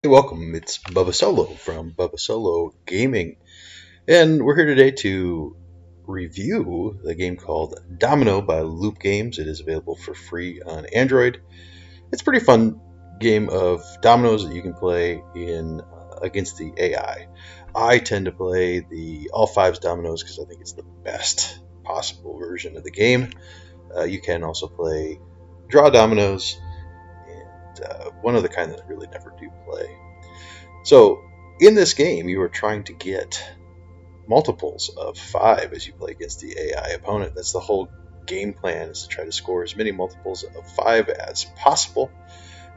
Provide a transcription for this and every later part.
Hey, welcome. It's Bubba Solo from Bubba Solo Gaming, and we're here today to review the game called Domino by Loop Games. It is available for free on Android. It's a pretty fun game of dominoes that you can play in against the AI. I tend to play the all fives dominoes because I think it's the best possible version of the game. You can also play draw dominoes and one other kind that I really never do play. So, in this game, you are trying to get multiples of 5 as you play against the AI opponent. That's the whole game plan, is to try to score as many multiples of 5 as possible.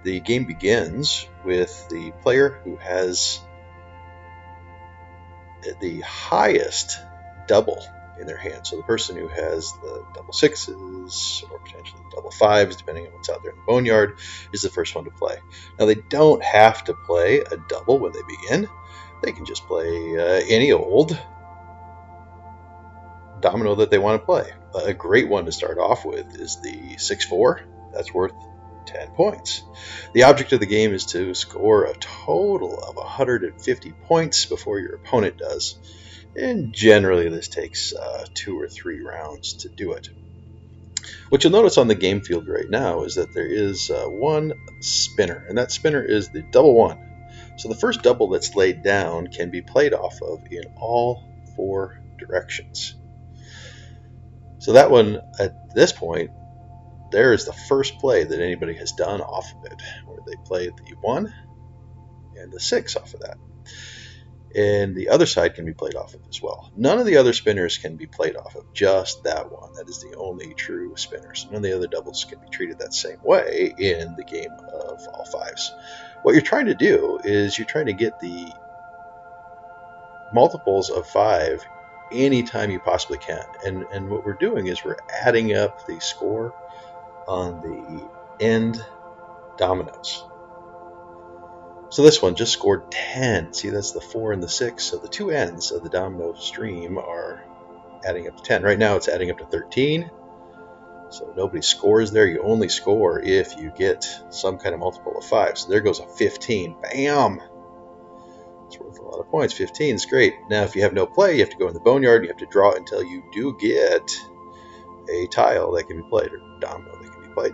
The game begins with the player who has the highest double in their hand. So the person who has the double sixes or potentially double fives, depending on what's out there in the boneyard, is the first one to play. Now, they don't have to play a double when they begin. They can just play any old domino that they want to play. A great one to start off with is the 6-4. That's worth 10 points. The object of the game is to score a total of 150 points before your opponent does. And generally, this takes 2 or 3 rounds to do it. What you'll notice on the game field right now is that there is one spinner, and that spinner is the double one. So the first double that's laid down can be played off of in all 4 directions. So that one, at this point, there is the first play that anybody has done off of it, where they play the 1 and the 6 off of that. And the other side can be played off of as well. None of the other spinners can be played off of, just that one. That is the only true spinner. So none of the other doubles can be treated that same way in the game of all fives. What you're trying to do is you're trying to get the multiples of 5 anytime you possibly can. And what we're doing is we're adding up the score on the end dominoes. So this one just scored 10. See, that's the 4 and the 6. So the two ends of the domino stream are adding up to 10. Right now it's adding up to 13. So nobody scores there. You only score if you get some kind of multiple of 5. So there goes a 15. Bam! It's worth a lot of points. 15 is great. Now if you have no play, you have to go in the boneyard. You have to draw until you do get a tile that can be played, or domino that can be played.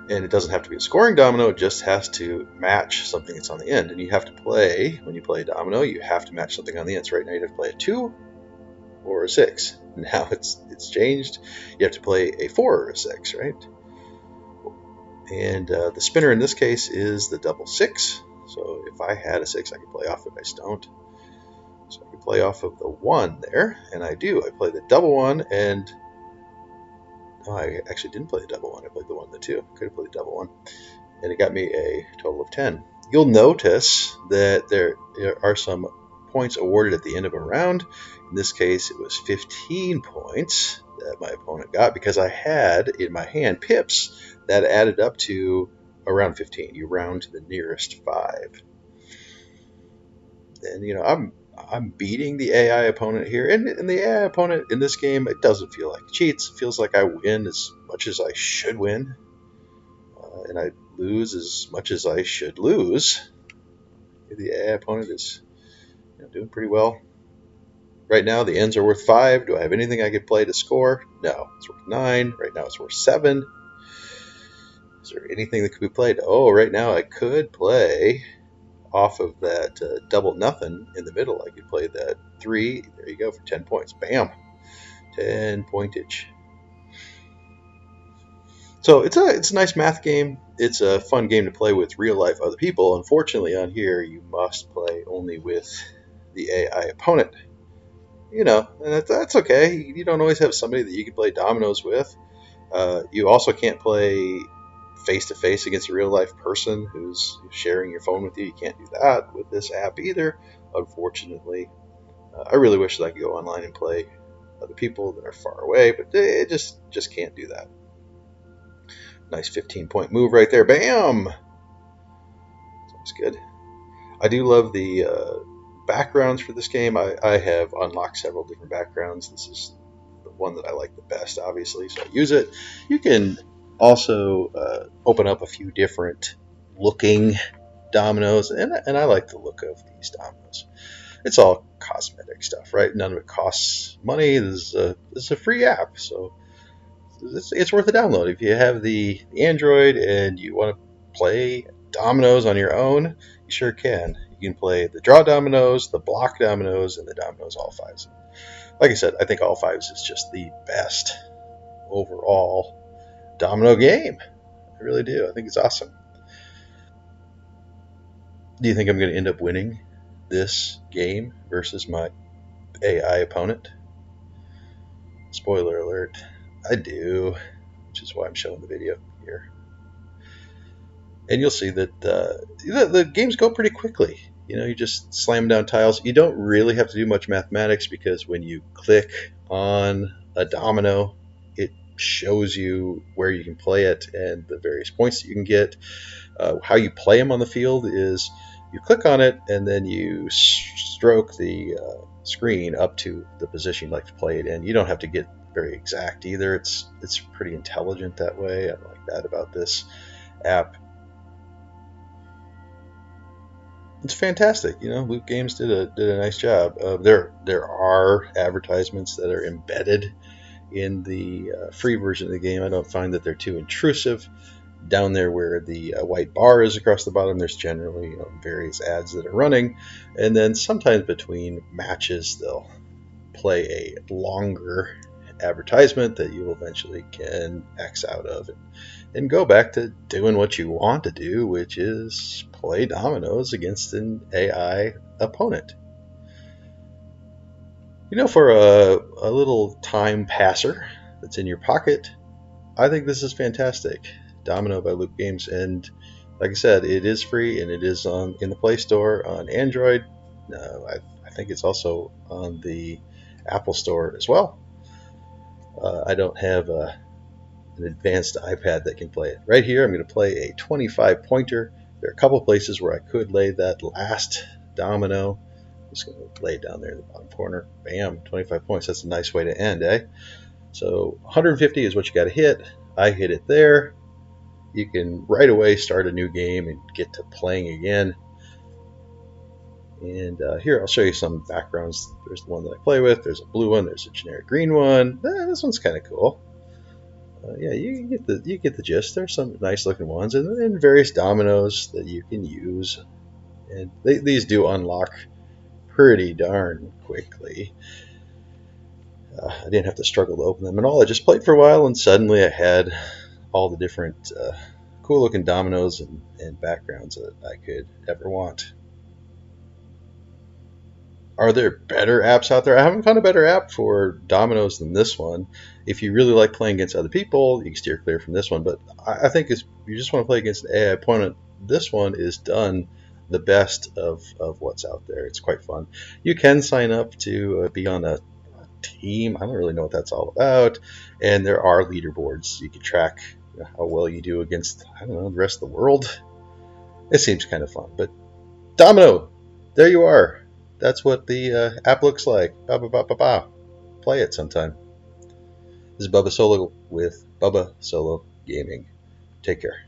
And it doesn't have to be a scoring domino, it just has to match something that's on the end. And you have to play, when you play a domino, you have to match something on the end. So right now you have to play a 2 or a 6. Now it's changed. You have to play a 4 or a 6, right? And the spinner in this case is the double 6. So if I had a 6, I could play off it. I just don't. So I can play off of the 1 there, and I do. I play the double 1, and I actually didn't play the double 1. I played the 1 and the 2. Could have played the double 1. And it got me a total of 10. You'll notice that there are some points awarded at the end of a round. In this case, it was 15 points that my opponent got because I had in my hand pips that added up to around 15. You round to the nearest 5. And I'm beating the AI opponent here, and the AI opponent in this game, it doesn't feel like cheats. It feels like I win as much as I should win, and I lose as much as I should lose. The AI opponent is doing pretty well. Right now, the ends are worth 5. Do I have anything I could play to score? No. It's worth 9. Right now, it's worth 7. Is there anything that could be played? Oh, right now, I could play off of that double nothing in the middle. I could play that 3. There you go for 10 points. Bam! 10 pointage. So it's a nice math game. It's a fun game to play with real life other people. Unfortunately, on here, you must play only with the AI opponent. And that's okay. You don't always have somebody that you can play dominoes with. You also can't play face to face against a real life person who's sharing your phone with you. You can't do that with this app either, unfortunately. I really wish that I could go online and play other people that are far away, but they just can't do that. Nice 15-point move right there. Bam! Sounds good. I do love the backgrounds for this game. I have unlocked several different backgrounds. This is the one that I like the best, obviously, so I use it. You can also open up a few different looking dominoes, and I like the look of these dominoes. It's all cosmetic stuff, right? None of it costs money. This is a free app, so it's worth a download. If you have the Android and you want to play dominoes on your own, you sure can. You can play the draw dominoes, the block dominoes, and the dominoes all fives. Like I said, I think all fives is just the best overall domino game. I really do. I think it's awesome. Do you think I'm going to end up winning this game versus my AI opponent? Spoiler alert, I do, which is why I'm showing the video here. And you'll see that the games go pretty quickly. You know, you just slam down tiles. You don't really have to do much mathematics because when you click on a domino, it shows you where you can play it and the various points that you can get. How you play them on the field is you click on it and then you stroke the screen up to the position you'd like to play it in. You don't have to get very exact either. It's pretty intelligent that way. I like that about this app. It's fantastic. You know, Loot Games did a nice job. There are advertisements that are embedded in the free version of the game. I don't find that they're too intrusive. Down there where the white bar is across the bottom, there's generally various ads that are running, and then sometimes between matches they'll play a longer advertisement that you eventually can X out of and go back to doing what you want to do, which is play dominoes against an AI opponent. You know, for a little time passer that's in your pocket, I think this is fantastic. Domino by Loop Games, and like I said, it is free and it is in the Play Store on Android. I think it's also on the Apple Store as well. I don't have an advanced iPad that can play it. Right here, I'm going to play a 25 pointer. There are a couple places where I could lay that last domino. I'm just going to lay it down there in the bottom corner. Bam, 25 points. That's a nice way to end, eh? So 150 is what you got to hit. I hit it there. You can right away start a new game and get to playing again. And here I'll show you some backgrounds. There's the one that I play with. There's a blue one. There's a generic green one. This one's kind of cool. Yeah, you get the gist. There's some nice looking ones, and then various dominoes that you can use. And these do unlock pretty darn quickly. I didn't have to struggle to open them at all. I just played for a while, and suddenly I had all the different cool looking dominoes and backgrounds that I could ever want. Are there better apps out there? I haven't found a better app for dominoes than this one. If you really like playing against other people, you can steer clear from this one. But I think if you just want to play against an AI opponent, this one is done the best of what's out there. It's quite fun. You can sign up to be on a team. I don't really know what that's all about. And there are leaderboards. You can track how well you do against, I don't know, the rest of the world. It seems kind of fun. But Domino, there you are. That's what the app looks like. Play it sometime. This is Bubba Solo with Bubba Solo Gaming. Take care.